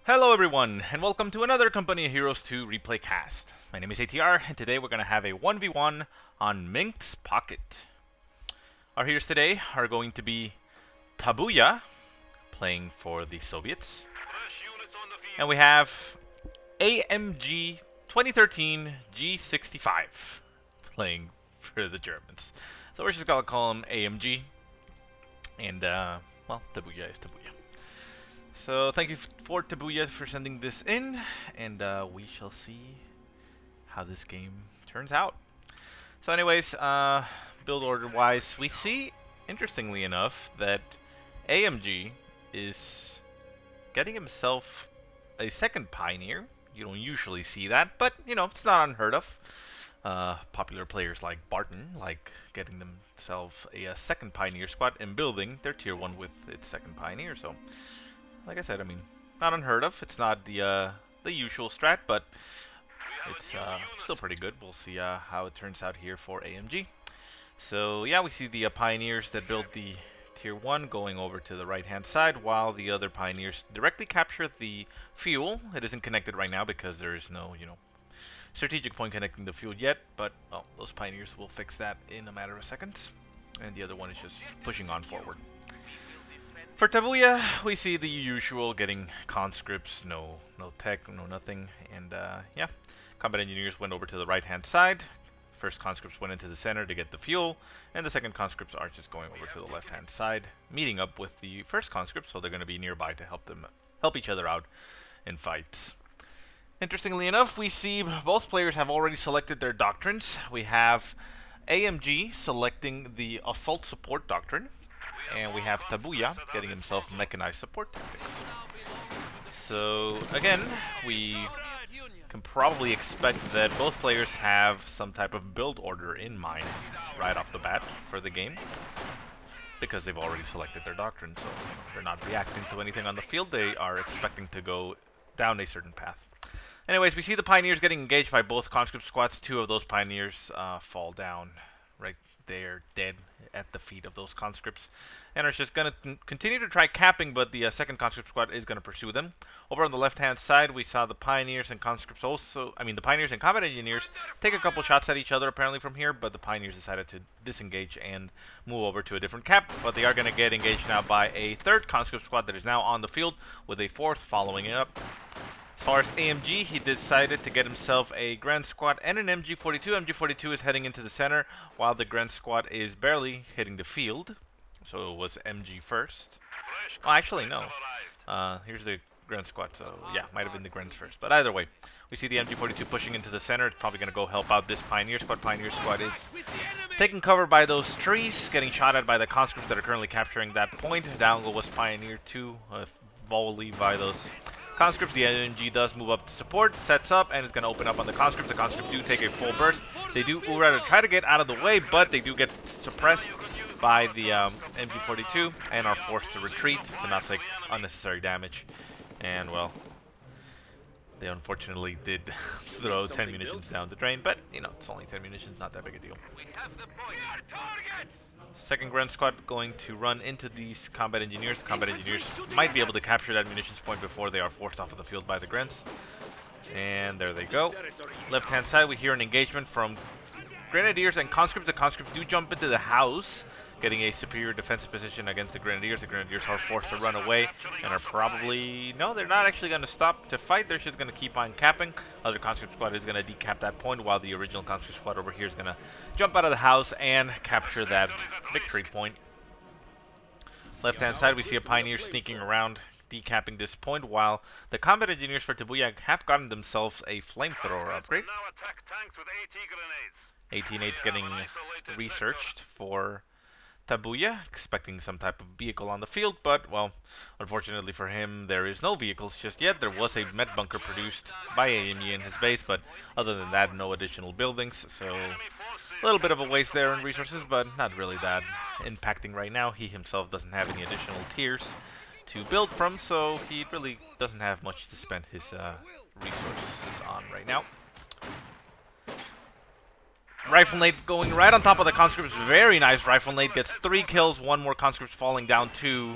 Hello everyone, and welcome to another Company of Heroes 2 replay cast. My name is ATR, and today we're going to have a 1v1 on Minsk Pocket. Our heroes today are going to be Tabuya, playing for the Soviets, and we have AMG2013G65, playing for the Germans. So we're just going to call him AMG, and well, Tabuya is Tabuya. So thank you for Tabuya for sending this in, and we shall see how this game turns out. So anyways, build order wise, we see, interestingly enough, that AMG is getting himself a second Pioneer. You don't usually see that, but you know, it's not unheard of. Popular players like Barton like getting themselves a second Pioneer squad and building their tier 1 with its second Pioneer, so like I said, I mean, not unheard of. It's not the usual strat, but it's still pretty good. We'll see how it turns out here for AMG. So yeah, we see the Pioneers that build the tier 1 going over to the right-hand side, while the other Pioneers directly capture the fuel. It isn't connected right now because there is no, strategic point connecting the fuel yet, but well, those Pioneers will fix that in a matter of seconds. And the other one is just pushing on forward. For Tabuya, we see the usual, getting conscripts, no tech, no nothing, and yeah, combat engineers went over to the right-hand side. First conscripts went into the center to get the fuel, and the second conscripts are just going over to the left-hand side, meeting up with the first conscripts, so they're going to be nearby to help each other out in fights. Interestingly enough, we see both players have already selected their doctrines. We have AMG selecting the assault support doctrine, and we have Tabuya getting himself mechanized support tactics. So again, we can probably expect that both players have some type of build order in mind right off the bat for the game, because they've already selected their doctrine, so they're not reacting to anything on the field. They are expecting to go down a certain path. Anyways, we see the Pioneers getting engaged by both conscript squads. Two of those Pioneers fall down right there, dead at the feet of those conscripts, and are just going to continue to try capping, but the second conscript squad is going to pursue them. Over on the left-hand side, we saw the Pioneers and conscripts also, the Pioneers and combat engineers take a couple shots at each other apparently from here, but the Pioneers decided to disengage and move over to a different cap, but they are going to get engaged now by a third conscript squad that is now on the field, with a fourth following it up. As far as AMG, he decided to get himself a Grand Squad and an MG42. MG42 is heading into the center, while the Grand Squad is barely hitting the field. So it was MG first. Well, actually, no. Here's the Grand Squad, so yeah, might have been the Grands first. But either way, we see the MG42 pushing into the center. It's probably going to go help out this Pioneer Squad. Pioneer Squad is taking cover by those trees, getting shot at by the conscripts that are currently capturing that point. Down was Pioneer 2, volley by those conscripts. The AMG does move up to support, sets up, and is going to open up on the conscripts. The conscripts do take a full burst. They do to try to get out of the way, but they do get suppressed by the MG42 and are forced to retreat to not take unnecessary damage. And well, they unfortunately did throw 10 munitions down the drain, but you know, it's only 10 munitions, not that big a deal. Second Grand Squad going to run into these combat engineers. Combat engineers might be able to capture that munitions point before they are forced off of the field by the Grants. And there they go. Left-hand side, we hear an engagement from Grenadiers and conscripts. The conscripts do jump into the house, getting a superior defensive position against the Grenadiers. The Grenadiers are forced to run away and are probably... No, they're not actually going to stop to fight. They're just going to keep on capping. Other conscript squad is going to decap that point, while the original conscript squad over here is going to jump out of the house and capture that victory point. Left-hand side, we see a Pioneer sneaking around, decapping this point, while the combat engineers for Tabuya have gotten themselves a flamethrower upgrade. 18-8's getting researched for Tabuya, expecting some type of vehicle on the field, but, well, unfortunately for him, there is no vehicles just yet. There was a med bunker produced by AME in his base, but other than that, no additional buildings, so a little bit of a waste there in resources, but not really that impacting right now. He himself doesn't have any additional tiers to build from, so he really doesn't have much to spend his resources on right now. Rifle nade going right on top of the conscripts. Very nice rifle nade. Gets 3 kills. 1 more conscripts falling down to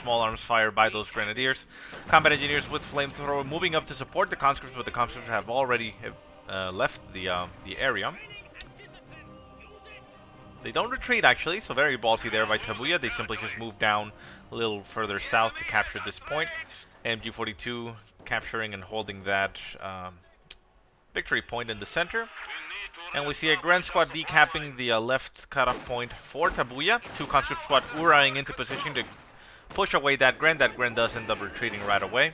small arms fire by those grenadiers. Combat engineers with flamethrower moving up to support the conscripts, but the conscripts have already left the area. They don't retreat, actually, so very ballsy there by Tabuya. They simply just move down a little further south to capture this point. AMG42 capturing and holding that victory point in the center. And we see a Grand Squad decapping the left cutoff point for Tabuya. Two Conscript Squad uraing into position to push away that Grand. That Grand does end up retreating right away.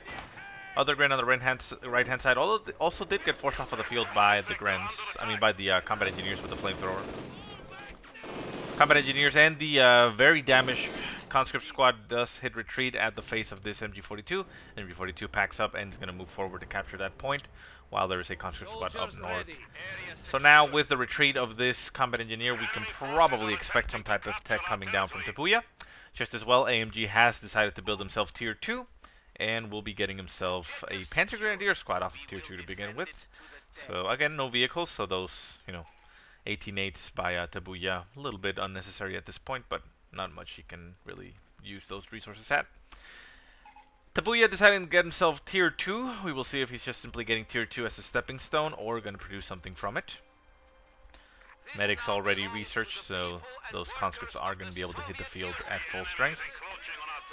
Other Grand on the right-hand side also did get forced off of the field by the Grands. I mean, by the Combat Engineers with the Flamethrower. Combat Engineers and the very damaged Conscript Squad does hit retreat at the face of this MG42. MG42 packs up and is going to move forward to capture that point, while there is a Conscript Squad up north. So now, with the retreat of this Combat Engineer, we can probably expect some type of tech coming down from Tabuya. Just as well, AMG has decided to build himself Tier 2, and will be getting himself a Panzer Grenadier Squad off of Tier 2 to begin with. So again, no vehicles, so those, 18-8s by Tabuya, a little bit unnecessary at this point, but not much he can really use those resources at. Tabuya deciding to get himself Tier 2. We will see if he's just simply getting Tier 2 as a stepping stone or going to produce something from it. Medics already researched, so those conscripts are going to be able to hit the field at full strength.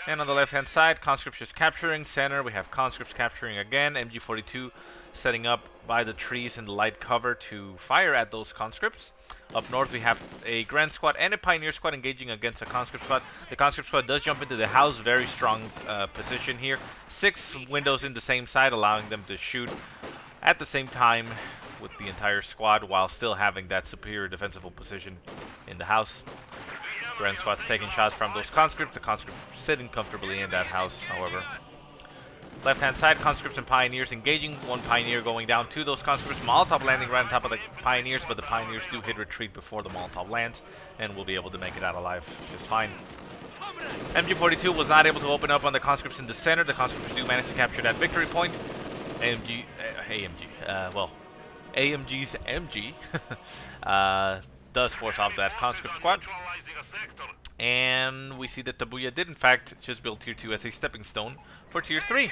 And on the left-hand side, conscripts just capturing. Center, we have conscripts capturing again. MG42 setting up by the trees in the light cover to fire at those conscripts. Up north, we have a Grand Squad and a Pioneer Squad engaging against a Conscript Squad. The Conscript Squad does jump into the house. Very strong position here. 6 windows in the same side, allowing them to shoot at the same time with the entire squad while still having that superior defensive position in the house. Grand Squad's taking shots from those conscripts. The conscripts sitting comfortably in that house, however. Left-hand side, conscripts and pioneers engaging. One pioneer going down to those conscripts. Molotov landing right on top of the pioneers, but the pioneers do hit retreat before the Molotov lands, and will be able to make it out alive just fine. MG42 was not able to open up on the conscripts in the center. The conscripts do manage to capture that victory point. AMG's MG does force off that conscript squad. And we see that Tabuya did in fact just build Tier 2 as a stepping stone for Tier 3.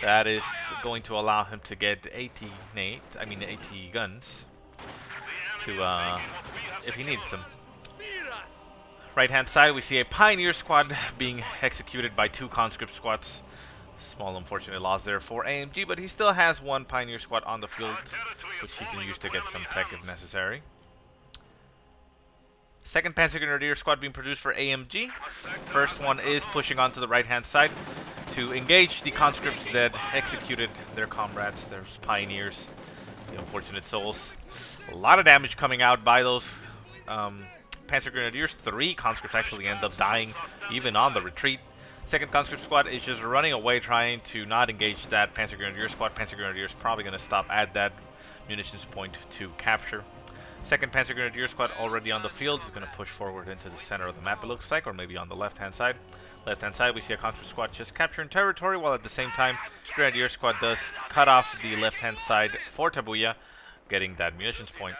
That is going to allow him to get 80 guns to if he needs them. Right hand side, we see a Pioneer Squad being executed by 2 conscript squads. Small unfortunate loss there for AMG, but he still has 1 Pioneer Squad on the field, which he can use to get some tech if necessary. Second Panzer Grenadier Squad being produced for AMG. First one is pushing onto the right-hand side to engage the conscripts that executed their comrades, their pioneers, the unfortunate souls. A lot of damage coming out by those Panzer Grenadiers. 3 conscripts actually end up dying even on the retreat. Second conscript squad is just running away, trying to not engage that Panzer Grenadier squad. Panzer Grenadier is probably going to stop at that munitions point to capture. Second Panzer Grenadier Squad already on the field. Is going to push forward into the center of the map, it looks like, or maybe on the left-hand side. Left-hand side, we see a Conscript Squad just capturing territory, while at the same time, Grenadier Squad does cut off the left-hand side for Tabuya, getting that munitions point.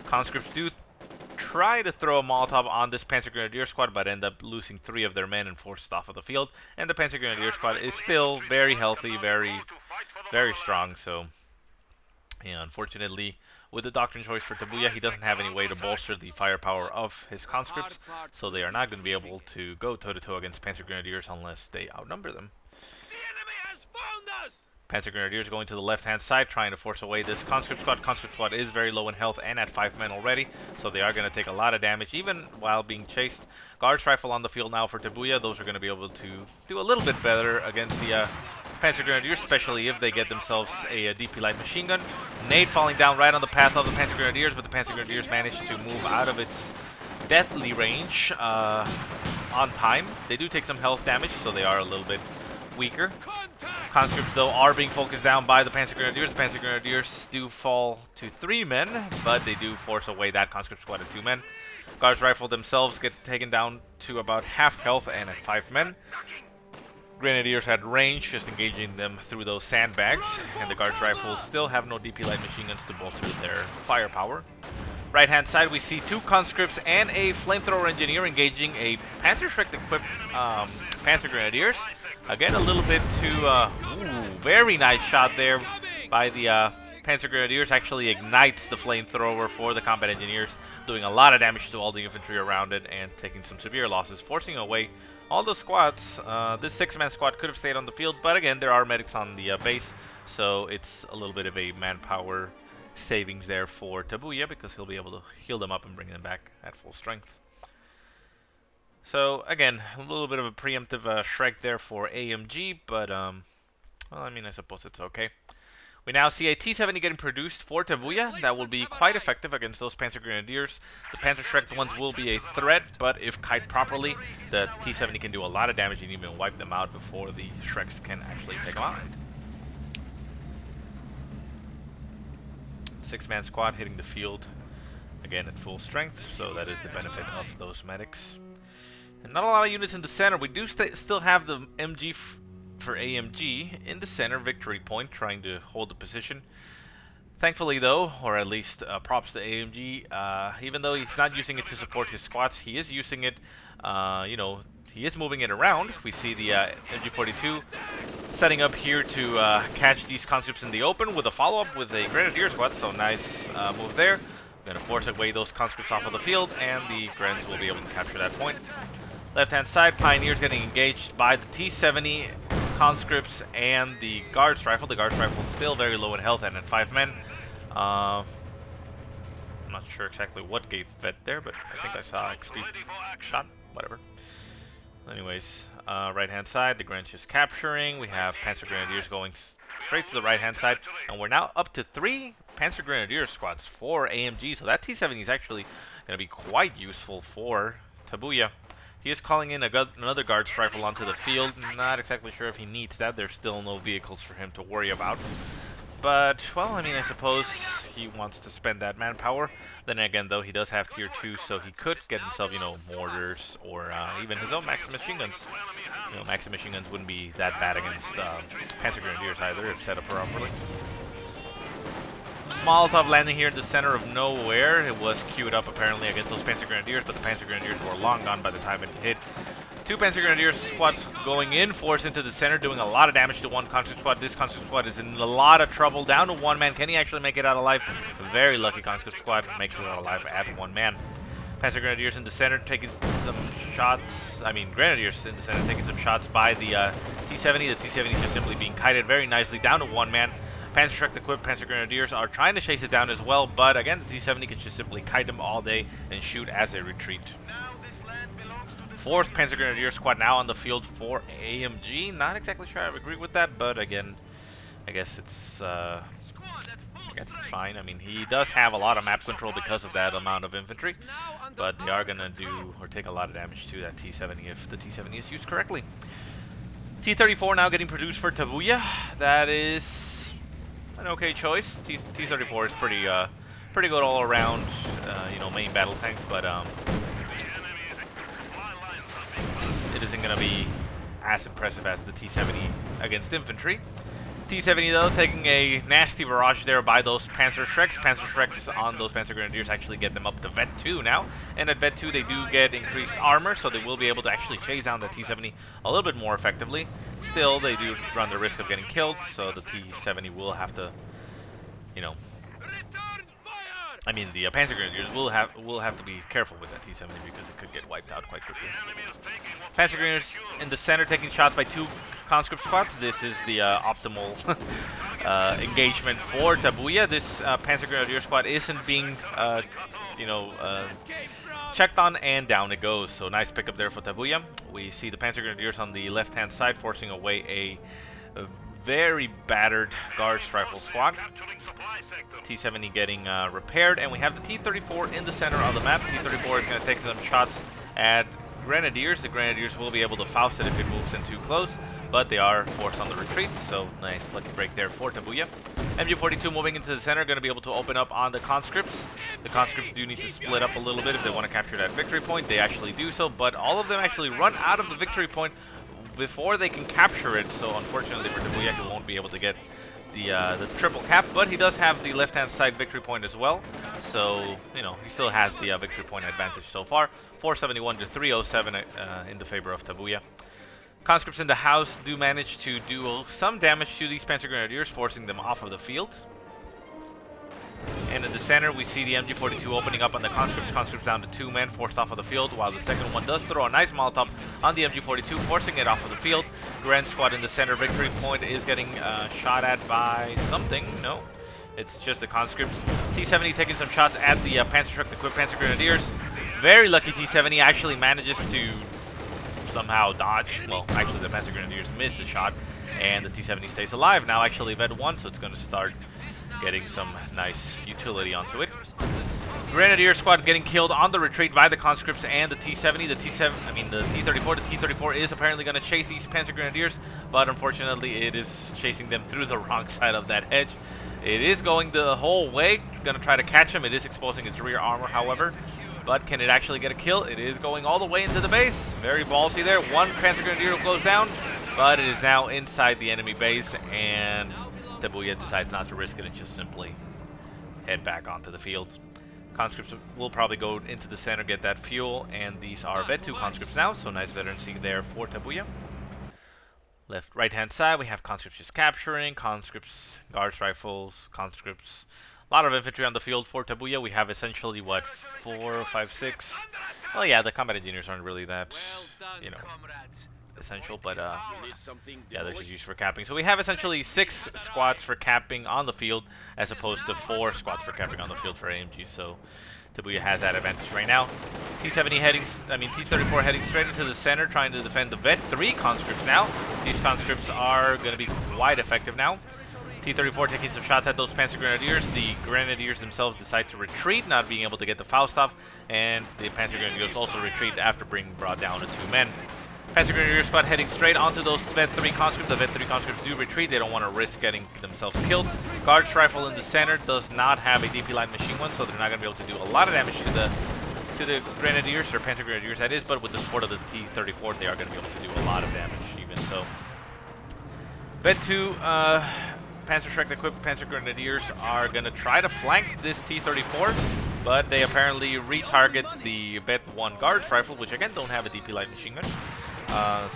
Conscripts do try to throw a Molotov on this Panzer Grenadier Squad, but end up losing 3 of their men and forced off of the field. And the Panzer Grenadier Squad is still very healthy, very strong, so... Yeah, unfortunately, with the doctrine choice for Tabuya, he doesn't have any way to bolster the firepower of his conscripts, so they are not going to be able to go toe-to-toe against Panzer Grenadiers unless they outnumber them. The enemy has found us! Panzer Grenadiers going to the left-hand side, trying to force away this conscript squad. Conscript squad is very low in health and at 5 men already, so they are going to take a lot of damage, even while being chased. Guards rifle on the field now for Tabuya. Those are going to be able to do a little bit better against the Panzer Grenadiers, especially if they get themselves a DP light machine gun. Nade falling down right on the path of the Panzer Grenadiers, but the Panzer Grenadiers managed to move out of its deathly range on time. They do take some health damage, so they are a little bit weaker. Conscripts, though, are being focused down by the Panzer Grenadiers. The Panzer Grenadiers do fall to 3 men, but they do force away that conscript squad of 2 men. Guards rifle themselves get taken down to about half health and at 5 men. Grenadiers had range, just engaging them through those sandbags, and the Guards rifles still have no DP light machine guns to bolster their firepower. right-hand side, we see 2 conscripts and a flamethrower engineer engaging a Panzer Schreck-equipped Panzer Grenadiers. Again, a little bit too... very nice shot there by the Panzer Grenadiers. Actually ignites the flamethrower for the combat engineers, doing a lot of damage to all the infantry around it and taking some severe losses, forcing away all the squads. This 6-man squad could have stayed on the field, but again, there are medics on the base, so it's a little bit of a manpower savings there for Tabuya, because he'll be able to heal them up and bring them back at full strength. So again, a little bit of a preemptive Shrek there for AMG, but well, I mean, I suppose it's okay. We now see a T-70 getting produced for Tabuya. That will be quite effective against those Panzer Grenadiers. The Panzer Shrek ones will be a threat, but if kite properly, the T-70 can do a lot of damage and even wipe them out before the Shreks can actually take them out. 6-man squad hitting the field again at full strength, so that is the benefit of those medics. And not a lot of units in the center. We do still have the MG for AMG in the center victory point, trying to hold the position. Thankfully though, or at least props to AMG, even though he's not using it to support his squads, he is using it, you know, he is moving it around. We see the MG42 setting up here to catch these conscripts in the open with a follow-up with a Grenadier squad, so nice move there. Gonna force away those conscripts off of the field, and the Grens will be able to capture that point. Left-hand side, Pioneers getting engaged by the T-70 conscripts and the Guards Rifle. The Guards Rifle is still very low in health and at 5 men. I'm not sure exactly what gave vet there, but I think I saw XP shot, whatever. Anyways, right-hand side, the Grens just capturing. We have Panzer Grenadiers going straight to the right-hand side, and we're now up to 3 Panzer Grenadier squads for AMG, so that T-70 is actually going to be quite useful for Tabuya. He is calling in another Guards Rifle onto the field. Not exactly sure if he needs that. There's still no vehicles for him to worry about. But, well, I mean, I suppose he wants to spend that manpower. Then again, though, he does have tier 2, so he could get himself, you know, mortars or even his own Maxim machine guns. You know, Maxim machine guns wouldn't be that bad against Panzer Grenadiers either if set up properly. Molotov landing here in the center of nowhere. It was queued up apparently against those Panzer Grenadiers, but the Panzer Grenadiers were long gone by the time it hit. 2 Panzer Grenadier squads going in, force into the center, doing a lot of damage to one conscript squad. This conscript squad is in a lot of trouble, down to 1 man. Can he actually make it out alive? Very lucky conscript squad makes it out alive at 1 man. Panzer Grenadiers in the center taking some shots. I mean, Grenadiers in the center taking some shots by the T-70. The T-70 just simply being kited very nicely down to 1 man. Panzer Shrek equipped Panzer Grenadiers are trying to chase it down as well, but again, the T-70 can just simply kite them all day and shoot as they retreat. 4th Panzer Grenadier squad now on the field for AMG. Not exactly sure I agree with that, but again, I guess it's fine. I mean, he does have a lot of map control because of that amount of infantry, but they are gonna do or take a lot of damage to that T-70 if the T-70 is used correctly. T-34 now getting produced for Tabuya. That is an okay choice. T-34 is pretty good all around, you know, main battle tank, but it isn't gonna be as impressive as the T-70 against infantry. T-70 though taking a nasty barrage there by those Panzer Shreks. Panzer Shreks on those Panzer Grenadiers actually get them up to Vet 2 now, and at Vet 2 they do get increased armor, so they will be able to actually chase down the T-70 a little bit more effectively. Still, they do run the risk of getting killed, so the T-70 will have to, you know, I mean, the Panzer Grenadiers will have to be careful with that T-70 because it could get wiped out quite quickly. Panzer Grenadiers in the center taking shots by 2 conscript squads. This is the optimal engagement for Tabuya. This Panzer Grenadier squad isn't being, you know, checked on, and down it goes. So nice pickup there for Tabuya. We see the Panzer Grenadiers on the left-hand side forcing away a very battered Guards Rifle squad. T-70 getting repaired, and we have the T-34 in the center of the map. T-34 is going to take some shots at Grenadiers. The Grenadiers will be able to Faust it if it moves in too close, but they are forced on the retreat, so nice lucky break there for Tabuya. MG42 moving into the center, going to be able to open up on the conscripts. The conscripts do need to split up a little bit if they want to capture that victory point. They actually do so, but all of them actually run out of the victory point before they can capture it, so unfortunately for Tabuya, he won't be able to get the triple cap, but he does have the left-hand side victory point as well, so you know he still has the victory point advantage so far. 471 to 307 in the favor of Tabuya. Conscripts in the house do manage to do some damage to these Panzer Grenadiers, forcing them off of the field. And in the center, we see the MG42 opening up on the conscripts. Conscripts down to 2 men, forced off of the field, while the second one does throw a nice Molotov on the MG42, forcing it off of the field. Grand Squad in the center. Victory point is getting shot at by something. No, it's just the conscripts. T-70 taking some shots at the Panzer truck-equipped Panzer Grenadiers. Very lucky T-70 actually manages to somehow dodge. Well, actually the Panzer Grenadiers missed the shot, and the T-70 stays alive. Now actually Vet 1, so it's going to start getting some nice utility onto it. Grenadier squad getting killed on the retreat by the conscripts and the T-70. The T-34. The T-34 is apparently going to chase these Panzer Grenadiers, but unfortunately it is chasing them through the wrong side of that hedge. It is going the whole way, going to try to catch him. It is exposing its rear armor, however. But can it actually get a kill? It is going all the way into the base. Very ballsy there. One Panzer Grenadier goes down, but it is now inside the enemy base, and Tabuya decides not to risk it and just simply head back onto the field. Conscripts will probably go into the center, get that fuel, and these are Vet 2 conscripts now, so nice veterancy there for Tabuya. Right-hand side, we have conscripts just capturing, conscripts, guards rifles, conscripts. A lot of infantry on the field for Tabuya. We have essentially, what, 4, 5, 6? Well, yeah, the combat engineers aren't really that, you know, essential, but yeah, they're just used for capping. So we have essentially 6 squads for capping on the field, as opposed to 4 squads for capping on the field for AMG. So Tabuya has that advantage right now. T-34 heading straight into the center, trying to defend the Vet 3 conscripts now. These conscripts are going to be quite effective now. T-34 taking some shots at those Panzer Grenadiers. The Grenadiers themselves decide to retreat, not being able to get the Faust off, and the Panzer Grenadiers also retreat after being brought down to 2 men. Panzer Grenadier squad heading straight onto those Vet 3 conscripts. The Vet 3 conscripts do retreat. They don't want to risk getting themselves killed. Guards rifle in the center does not have a DP line machine gun, so they're not going to be able to do a lot of damage to the Grenadiers, or Panzer Grenadiers that is, but with the support of the T-34, they are going to be able to do a lot of damage even so. Vet 2 Panzer Shrek equipped Panzer Grenadiers are going to try to flank this T-34, but they apparently retarget the Vet 1 Guards rifle, which again don't have a DP light machine gun.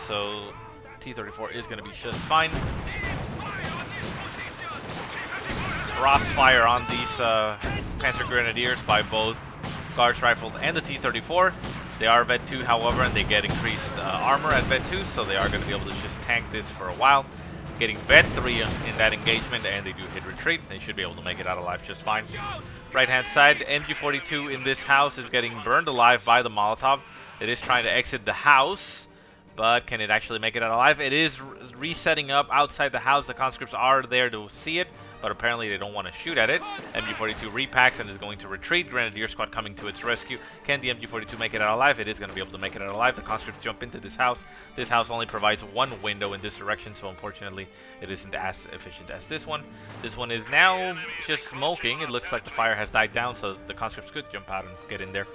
So T-34 is going to be just fine. Crossfire on these Panzer Grenadiers by both Guards rifle and the T-34. They are Vet 2, however, and they get increased armor at Vet 2, so they are going to be able to just tank this for a while. Getting Vet 3 in that engagement, and they do hit retreat. They should be able to make it out alive just fine. Right-hand side, MG42 in this house is getting burned alive by the Molotov. It is trying to exit the house, but can it actually make it out alive? It is resetting up outside the house. The conscripts are there to see it, but apparently they don't want to shoot at it. MG42 repacks and is going to retreat. Grenadier squad coming to its rescue. Can the MG42 make it out alive? It is going to be able to make it out alive. The conscripts jump into this house. This house only provides one window in this direction, so unfortunately it isn't as efficient as this one. This one is now just smoking. It looks like the fire has died down, so the conscripts could jump out and get in there.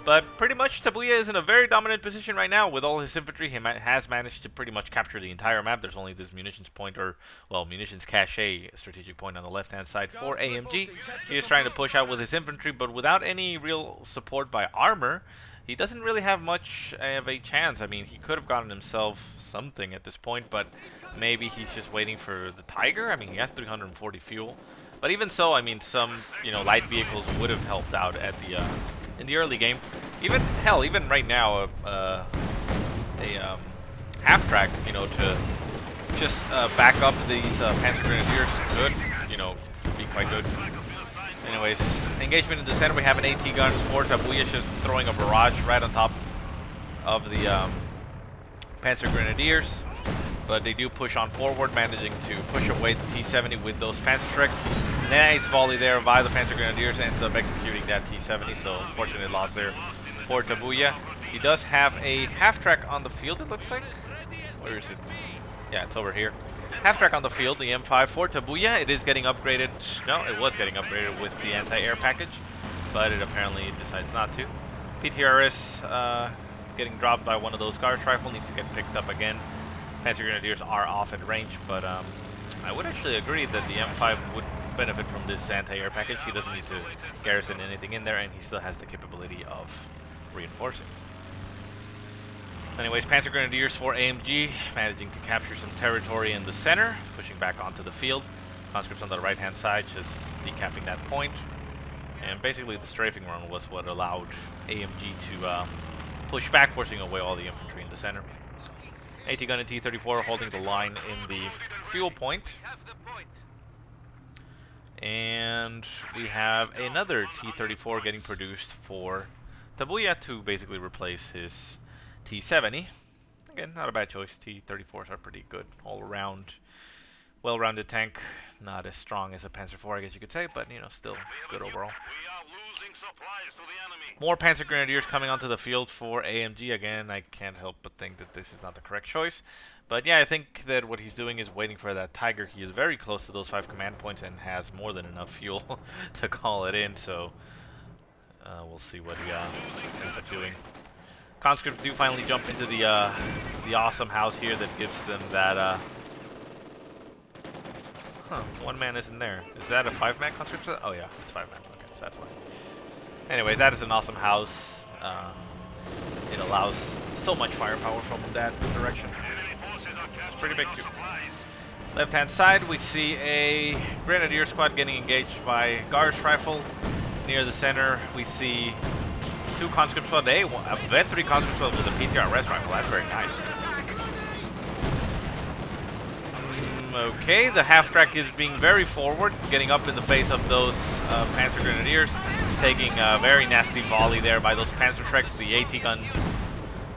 But pretty much Tabuya is in a very dominant position right now with all his infantry. He has managed to pretty much capture the entire map. There's only this munitions point, or, well, munitions cache strategic point on the left-hand side for AMG. He is trying to push out with his infantry, but without any real support by armor, he doesn't really have much of a chance. I mean, he could have gotten himself something at this point, but maybe he's just waiting for the Tiger. I mean, he has 340 fuel. But even so, I mean, some, light vehicles would have helped out at the in the early game. Even right now, half track, to just back up these Panzer Grenadiers could, be quite good. Anyways, engagement in the center. We have an AT gun for Tabuya, just throwing a barrage right on top of the Panzer Grenadiers. But they do push on forward, managing to push away the T-70 with those Panzer Treks. Nice volley there by the Panzer Grenadiers, ends up executing that T-70, so unfortunate loss there for Tabuya. He does have a half-track on the field, it looks like. Where is it? Yeah, it's over here. Half-track on the field, the M5 for Tabuya. It is getting upgraded. No, it was getting upgraded with the anti-air package, but it apparently decides not to. PTRS getting dropped by one of those guards rifle, needs to get picked up again. Panzer Grenadiers are off at range, but I would actually agree that the M5 would benefit from this anti-air package. He doesn't need to garrison anything in there, and he still has the capability of reinforcing. Anyways, Panzer Grenadiers for AMG, managing to capture some territory in the center, pushing back onto the field. Conscripts on the right-hand side, just decapping that point. And basically the strafing run was what allowed AMG to push back, forcing away all the infantry in the center. AT gun and T-34 holding the line in the fuel point. And we have another T-34 getting produced for Tabuya to basically replace his T-70. Again, not a bad choice. T-34s are pretty good all around. Well-rounded tank. Not as strong as a Panzer IV, I guess you could say, but, you know, still good overall. More Panzer Grenadiers coming onto the field for AMG. Again, I can't help but think that this is not the correct choice. But yeah, I think that what he's doing is waiting for that Tiger. He is very close to those 5 command points and has more than enough fuel to call it in, so we'll see what he ends up doing. Conscripts do finally jump into the awesome house here that gives them that... one man isn't there. Is that a 5-man conscript? Oh yeah, it's 5-man. Okay, so that's fine. Anyways, that is an awesome house. It allows so much firepower from that direction. It's pretty big too. Left-hand side, we see a Grenadier squad getting engaged by Guards rifle. Near the center, we see 2 conscript squad. A Vet 3 conscript squad with a PTRS rifle. That's very nice. Okay, the half-track is being very forward, getting up in the face of those Panzer Grenadiers, taking a very nasty volley there by those Panzer Treks. The AT gun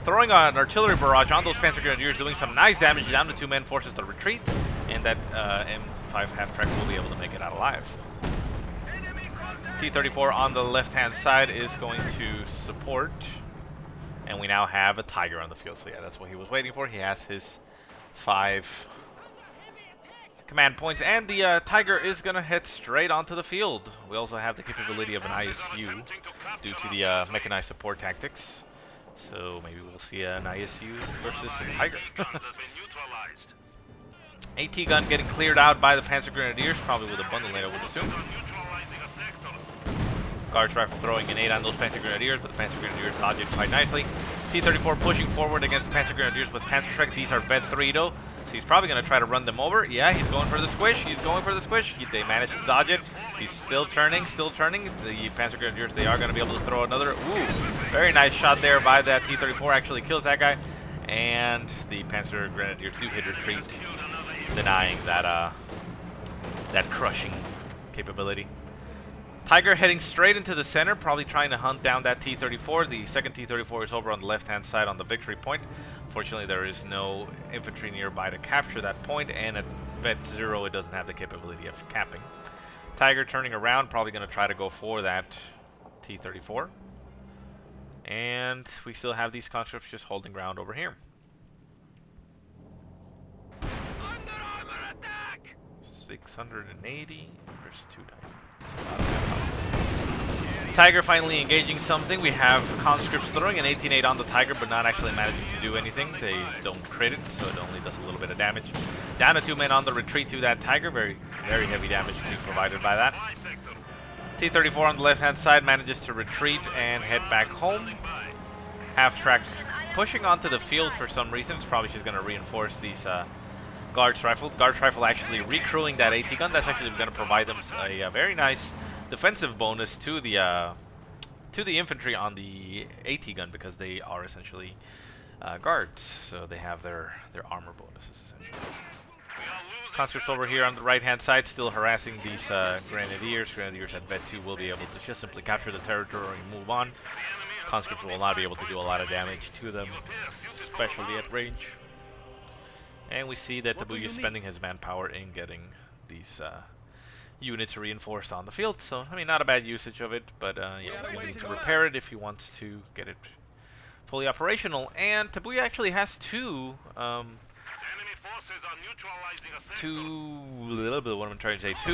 throwing an artillery barrage on those Panzer Grenadiers, doing some nice damage down to 2 men, forces the retreat, and that M5 half-track will be able to make it out alive. T-34 on the left-hand side is going to support, and we now have a Tiger on the field. So yeah, that's what he was waiting for. He has his 5 command points, and the Tiger is going to head straight onto the field. We also have the capability of an ISU due to the mechanized support tactics. So maybe we'll see an ISU versus Tiger. AT gun getting cleared out by the Panzer Grenadiers, probably with a bundle lane, I would assume. Guards rifle throwing an 8 on those Panzer Grenadiers, but the Panzer Grenadiers dodge it quite nicely. T-34 pushing forward against the Panzer Grenadiers with Panzer Trek. These are Vet 3 though. So he's probably going to try to run them over. Yeah, he's going for the squish. He's going for the squish. They managed to dodge it. He's still turning, still turning. The Panzer Grenadiers, they are going to be able to throw another. Ooh, very nice shot there by that T-34. Actually kills that guy. And the Panzer Grenadiers do hit retreat, denying that that crushing capability. Tiger heading straight into the center, probably trying to hunt down that T-34. The second T-34 is over on the left-hand side on the victory point. Unfortunately, there is no infantry nearby to capture that point, and at Vet 0, it doesn't have the capability of capping. Tiger turning around, probably going to try to go for that T-34. And we still have these conscripts just holding ground over here. Under armor attack! 680 versus 290. Tiger finally engaging something. We have conscripts throwing an 18-8 on the Tiger, but not actually managing to do anything. They don't crit it, so it only does a little bit of damage. Down to 2 men on the retreat to that Tiger. Very, very heavy damage being provided by that. T-34 on the left-hand side manages to retreat and head back home. Half-track pushing onto the field for some reason. It's probably just going to reinforce these Guards rifle. Guards rifle actually recrewing that AT gun. That's actually going to provide them a very nice defensive bonus to the infantry on the AT gun, because they are essentially guards, so they have their armor bonuses essentially. Conscripts over here on the right-hand side still harassing these Grenadiers. Grenadiers at Vet 2 will be able to just simply capture the territory and move on. Conscripts will not be able to do a lot of damage to them, especially at range. And we see that Tabuya is spending his manpower in getting these units reinforced on the field. So, I mean, not a bad usage of it, but yeah, we need to repair it if he wants to get it fully operational. And Tabuya actually has two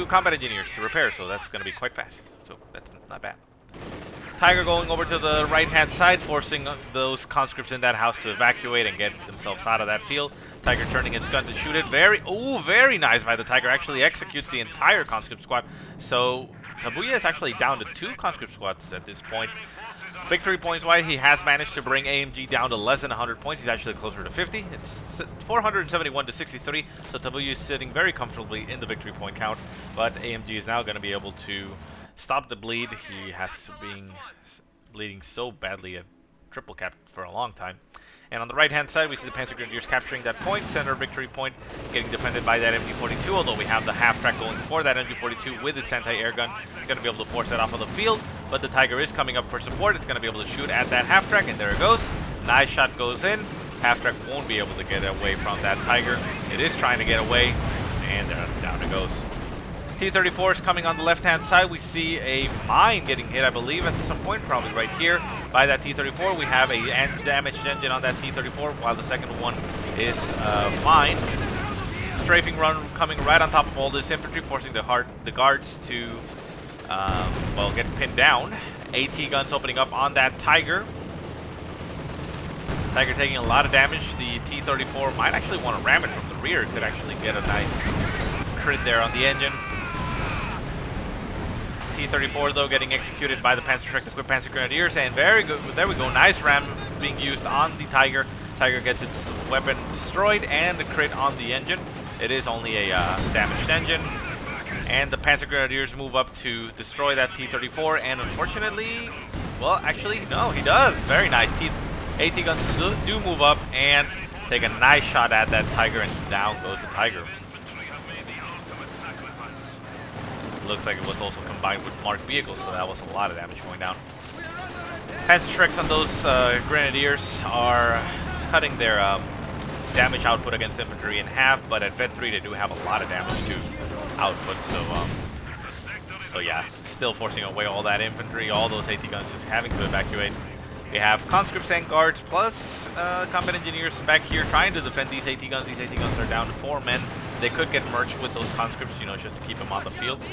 combat engineers to repair, so that's going to be quite fast. So that's not bad. Tiger going over to the right-hand side, forcing those conscripts in that house to evacuate and get themselves out of that field. Tiger turning its gun to shoot it. Very nice by the Tiger. Actually executes the entire conscript squad. So Tabuya is actually down to 2 conscript squads at this point. Victory points wise, he has managed to bring AMG down to less than 100 points. He's actually closer to 50. It's 471 to 63. So Tabuya is sitting very comfortably in the victory point count. But AMG is now going to be able to stop the bleed. He has been bleeding so badly at triple cap for a long time. And on the right-hand side, we see the Panzer Grenadiers capturing that point, center victory point, getting defended by that MG42, although we have the half-track going for that MG42 with its anti-air gun. It's going to be able to force that off of the field, but the Tiger is coming up for support. It's going to be able to shoot at that half-track, and there it goes. Nice shot goes in. Half-track won't be able to get away from that Tiger. It is trying to get away, and down it goes. T-34 is coming on the left-hand side. We see a mine getting hit, I believe, at some point, probably right here, by that T-34. We have a damaged engine on that T-34, while the second one is fine. Strafing run coming right on top of all this infantry, forcing the guards to, well, get pinned down. AT guns opening up on that Tiger. Tiger taking a lot of damage. The T-34 might actually want to ram it from the rear. It could actually get a nice crit there on the engine. T-34 though getting executed by the Panzer equipped Panzer Grenadiers, and very good. There we go. Nice ram being used on the Tiger. Tiger gets its weapon destroyed and the crit on the engine. It is only a damaged engine, and the Panzer Grenadiers move up to destroy that T-34. And unfortunately, well, actually no, he does. Very nice. AT guns do move up and take a nice shot at that Tiger, and down goes the Tiger. Looks like it was also combined with marked vehicles, so that was a lot of damage going down. Panzer Shreks on those Grenadiers are cutting their damage output against infantry in half, but at Vet 3 they do have a lot of damage to output, so yeah, still forcing away all that infantry, all those AT guns just having to evacuate. We have conscripts and guards plus combat engineers back here trying to defend these AT guns. These AT guns are down to 4 men. They could get merged with those conscripts, you know, just to keep them on the field.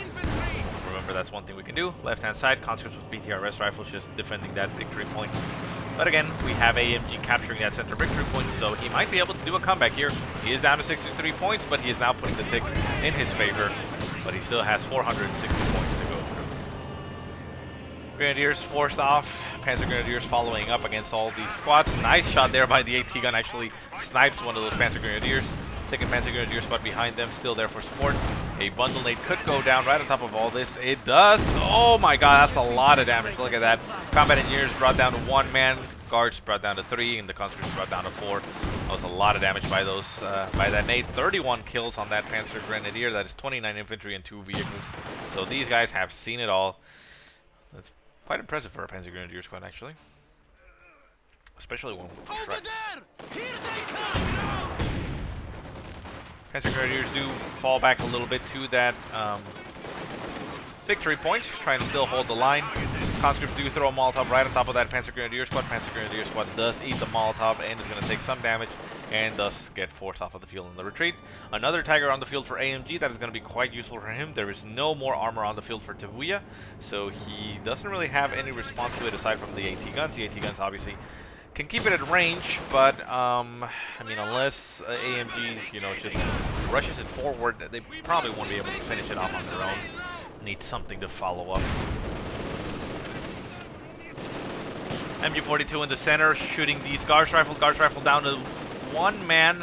Remember, that's one thing we can do. Left-hand side, conscripts with BTRS rifles just defending that victory point. But again, we have AMG capturing that center victory point, so he might be able to do a comeback here. He is down to 63 points, but he is now putting the tick in his favor. But he still has 460 points to go through. Grenadiers forced off. Panzer Grenadiers following up against all these squads. Nice shot there by the AT gun. Actually snipes one of those Panzer Grenadiers. Second Panzer Grenadier squad behind them, still there for support. A bundle nade could go down right on top of all this. It does. Oh my god, that's a lot of damage. Look at that. Combat engineers brought down to 1 man. Guards brought down to 3, and the conscripts brought down to 4. That was a lot of damage by those by that nade. 31 kills on that Panzer Grenadier. That is 29 infantry and 2 vehicles. So these guys have seen it all. That's quite impressive for a Panzer Grenadier squad, actually. Especially one with Shreks. Panzer Grenadiers do fall back a little bit to that victory point, trying to still hold the line. Conscripts do throw a Molotov right on top of that Panzer Grenadier squad. Panzer Grenadier squad does eat the Molotov and is going to take some damage and thus get forced off of the field in the retreat. Another Tiger on the field for AMG. That is going to be quite useful for him. There is no more armor on the field for Tabuya, so he doesn't really have any response to it aside from the AT guns. The AT guns obviously can keep it at range, but I mean, unless AMG, you know, just rushes it forward, they probably won't be able to finish it off on their own. Need something to follow up. MG42 in the center, shooting these Guards rifle. Guards rifle down to 1 man.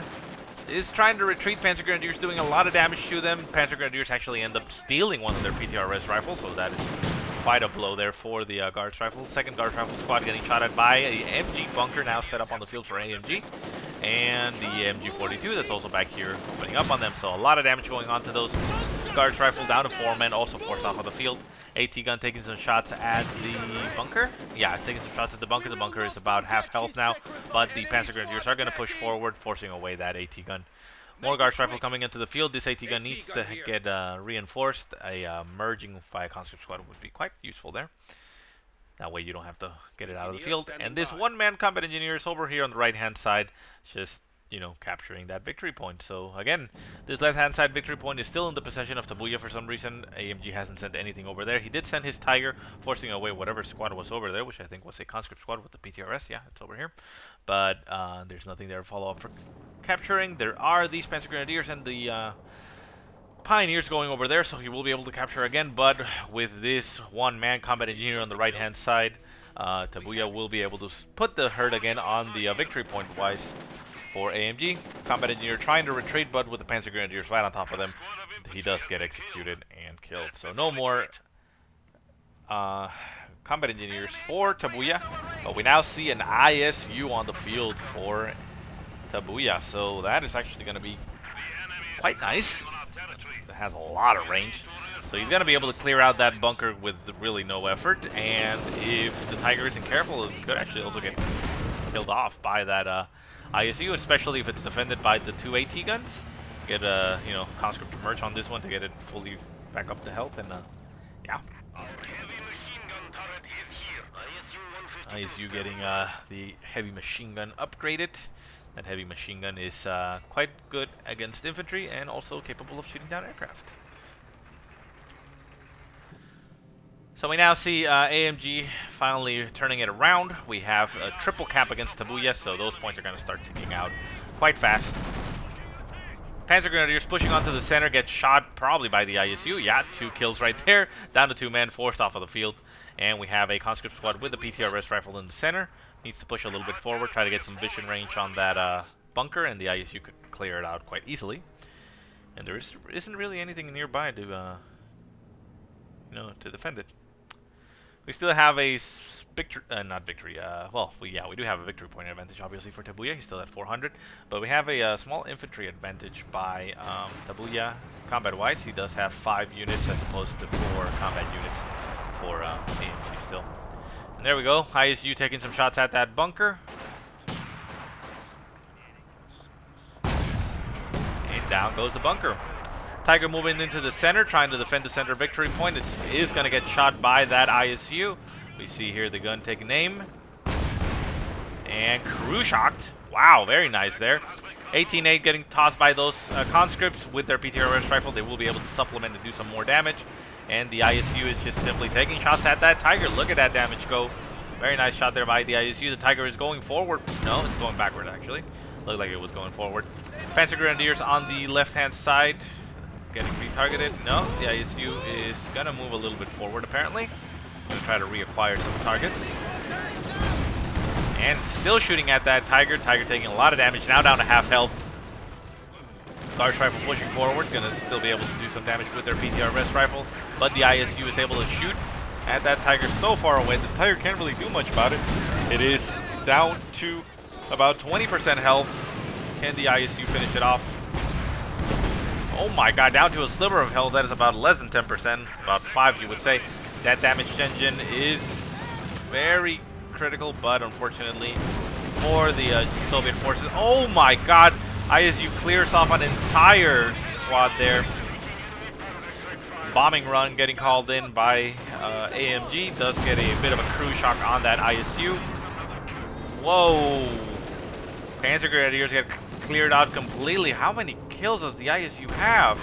Is trying to retreat. Panzer Grenadiers doing a lot of damage to them. Panzer Grenadiers actually end up stealing one of their PTRS rifles, so that is quite a blow there for the Guards rifle. Second Guards rifle squad getting shot at by a MG bunker now set up on the field for AMG. And the MG42 that's also back here opening up on them. So a lot of damage going on to those Guards rifle, down to 4 men, also forced off of the field. AT gun taking some shots at the bunker. Yeah, it's taking some shots at the bunker. The bunker is about half health now, but the Panzer Grenadiers are going to push forward, forcing away that AT gun. More Guards rifle coming into the field. This AT gun needs to get reinforced. A merging by a conscript squad would be quite useful there. That way you don't have to get it out of the field. And this 1 man combat engineer is over here on the right hand side, just you know, capturing that victory point. So again, this left-hand side victory point is still in the possession of Tabuya for some reason. AMG hasn't sent anything over there. He did send his Tiger, forcing away whatever squad was over there, which I think was a conscript squad with the PTRS. Yeah, it's over here. But there's nothing there to follow up for capturing. There are these Panzer Grenadiers and the Pioneers going over there, so he will be able to capture again. But with this one-man combat engineer on the right-hand side, Tabuya will be able to put the herd again on the victory point-wise for AMG. Combat engineer trying to retreat, but with the Panzer Grenadiers right on top of them, he does get executed and killed. So no more combat engineers for Tabuya, but we now see an ISU on the field for Tabuya. So that is actually going to be quite nice. It has a lot of range. So he's going to be able to clear out that bunker with really no effort. And if the Tiger isn't careful, it could actually also get killed off by that ISU, especially if it's defended by the two AT guns. Get a conscript merch on this one to get it fully back up to health. And yeah. ISU getting the heavy machine gun upgraded. That heavy machine gun is quite good against infantry and also capable of shooting down aircraft. So we now see AMG finally turning it around. We have a triple cap against Tabuya, so those points are going to start ticking out quite fast. Panzer Grenadiers pushing onto the center, get shot probably by the ISU. Yeah, 2 kills right there. Down to 2 men, forced off of the field. And we have a conscript squad with the PTRS rifle in the center. Needs to push a little bit forward, try to get some vision range on that bunker, and the ISU could clear it out quite easily. And there isn't really anything nearby to, to defend it. We still have a we do have a victory point advantage, obviously, for Tabuya. He's still at 400, but we have a small infantry advantage by Tabuya combat-wise. He does have 5 units as opposed to 4 combat units for AMG still. And there we go, ISU taking some shots at that bunker. And down goes the bunker. Tiger moving into the center, trying to defend the center victory point. It is going to get shot by that ISU. We see here the gun taking aim. And crew shocked. Wow, very nice there. 18-8 getting tossed by those conscripts with their PTRS rifle. They will be able to supplement and do some more damage. And the ISU is just simply taking shots at that Tiger. Look at that damage go. Very nice shot there by the ISU. The Tiger is going forward. No, it's going backward, actually. Looked like it was going forward. Panzer Grenadiers on the left-hand side. Getting retargeted. No, the ISU is going to move a little bit forward, apparently. Going to try to reacquire some targets. And still shooting at that Tiger. Tiger taking a lot of damage. Now down to half health. Large rifle pushing forward. Going to still be able to do some damage with their PTRS rifle. But the ISU is able to shoot at that Tiger so far away. The Tiger can't really do much about it. It is down to about 20% health. Can the ISU finish it off? Oh my god, down to a sliver of health. That is about less than 10%. About 5, you would say. That damage engine is very critical, but unfortunately for the Soviet forces. Oh my god! ISU clears off an entire squad there. Bombing run getting called in by AMG. Does get a bit of a crew shock on that ISU. Whoa! Panzer Grenadiers get cleared out completely. How many kills does the ISU have?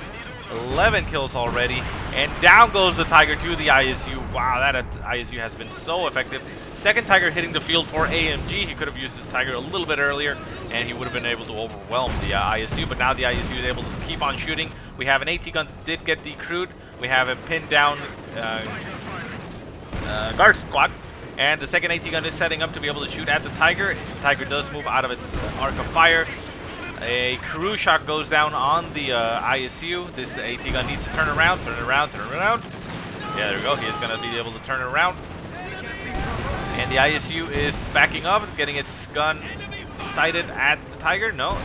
11 kills already. And down goes the Tiger to the ISU. Wow, that ISU has been so effective. Second Tiger hitting the field for AMG. He could have used his Tiger a little bit earlier, and he would have been able to overwhelm the ISU. But now the ISU is able to keep on shooting. We have an AT gun that did get decrewed. We have a pinned down guard squad. And the second AT gun is setting up to be able to shoot at the Tiger. The Tiger does move out of its arc of fire. A crew shock goes down on the ISU. This AT gun needs to turn around, turn around, turn around. Yeah, there we go. He is going to be able to turn it around. And the ISU is backing up, getting its gun sighted at the Tiger. No.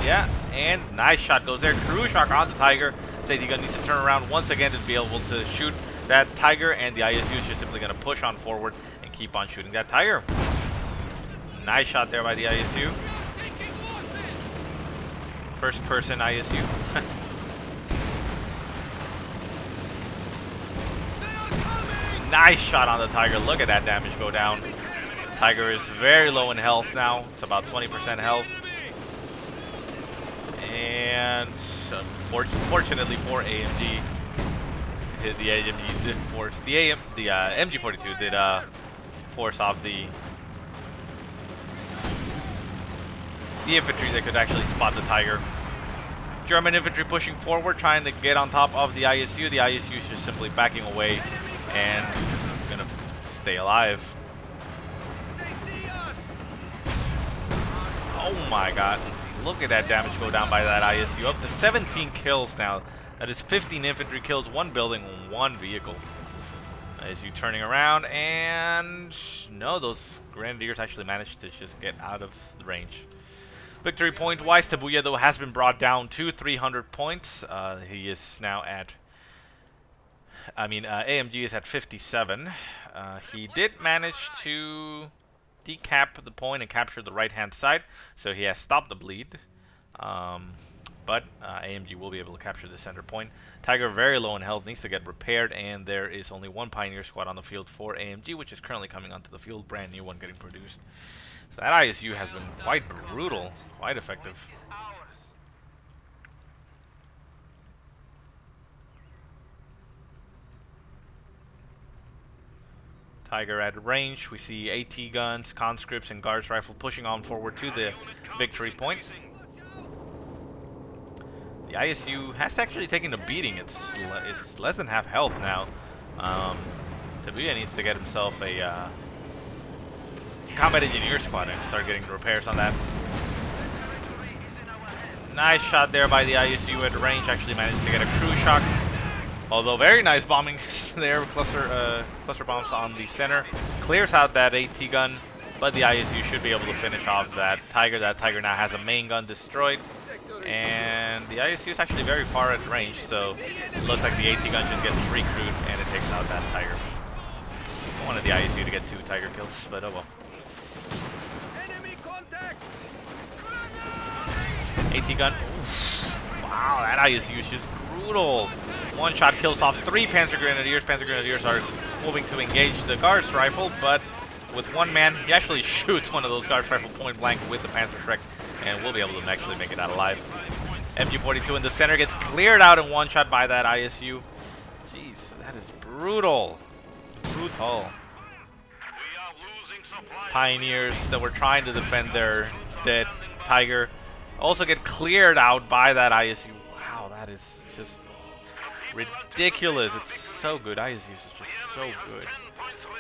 Yeah, and nice shot goes there. Crew shock on the Tiger. This AT gun needs to turn around once again to be able to shoot that Tiger. And the ISU is just simply going to push on forward and keep on shooting that Tiger. Nice shot there by the ISU. First person ISU. Nice shot on the Tiger. Look at that damage go down. Tiger is very low in health now. It's about 20% health. And fortunately for AMG, the AMG did force the MG42 did force off the infantry that could actually spot the Tiger. German infantry pushing forward, trying to get on top of the ISU. The ISU is just simply backing away and gonna stay alive. Oh my god. Look at that damage go down by that ISU. Up to 17 kills now. That is 15 infantry kills, 1 building, 1 vehicle. ISU turning around, and no, those Grenadiers actually managed to just get out of the range. Victory point wise, Tabuya though has been brought down to 300 points. He is now at, AMG is at 57. He did manage to decap the point and capture the right hand side, so he has stopped the bleed. But AMG will be able to capture the center point. Tiger very low in health, needs to get repaired, and there is only 1 Pioneer squad on the field for AMG, which is currently coming onto the field, brand new one getting produced. So that ISU has been quite brutal, quite effective. Tiger at range, we see AT guns, conscripts, and guards rifle pushing on forward to the victory point. The ISU has actually taken a beating. It's less than half health now. Tabuya needs to get himself a combat engineer squad and start getting the repairs on that. Nice shot there by the ISU at range. Actually managed to get a crew shock. Although very nice bombing there, cluster bombs on the center. Clears out that AT gun, but the ISU should be able to finish off that Tiger. That Tiger now has a main gun destroyed. And the ISU is actually very far at range, so it looks like the AT gun just gets recruit and it takes out that Tiger. I wanted the ISU to get 2 Tiger kills, but oh well. AT gun. Wow, that ISU is just brutal. 1 shot kills off 3 Panzer Grenadiers. Panzer Grenadiers are moving to engage the Guards rifle, but with 1 man, he actually shoots one of those Guards rifle point blank with the Panzer Shrek, and we'll be able to actually make it out alive. MG42 in the center gets cleared out in 1 shot by that ISU. Jeez, that is brutal. Brutal. Pioneers that were trying to defend their dead Tiger also get cleared out by that ISU. Wow, that is just ridiculous. It's so good. ISU is just so good.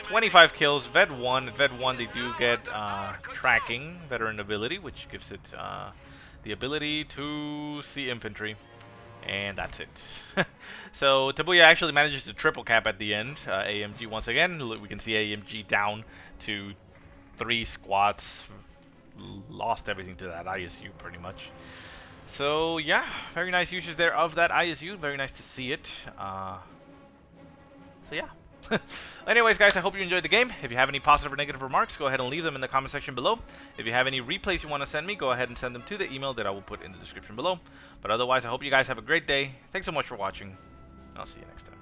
25 kills, Ved 1. At Ved 1 they do get tracking, veteran ability, which gives it the ability to see infantry. And that's it. So Tabuya actually manages to triple cap at the end. AMG once again. We can see AMG down to 3 squads. Lost everything to that ISU pretty much. So yeah, very nice uses there of that ISU. Very nice to see it. So yeah. Anyways, guys, I hope you enjoyed the game. If you have any positive or negative remarks, go ahead and leave them in the comment section below. If you have any replays you want to send me, go ahead and send them to the email that I will put in the description below. But otherwise, I hope you guys have a great day. Thanks so much for watching. I'll see you next time.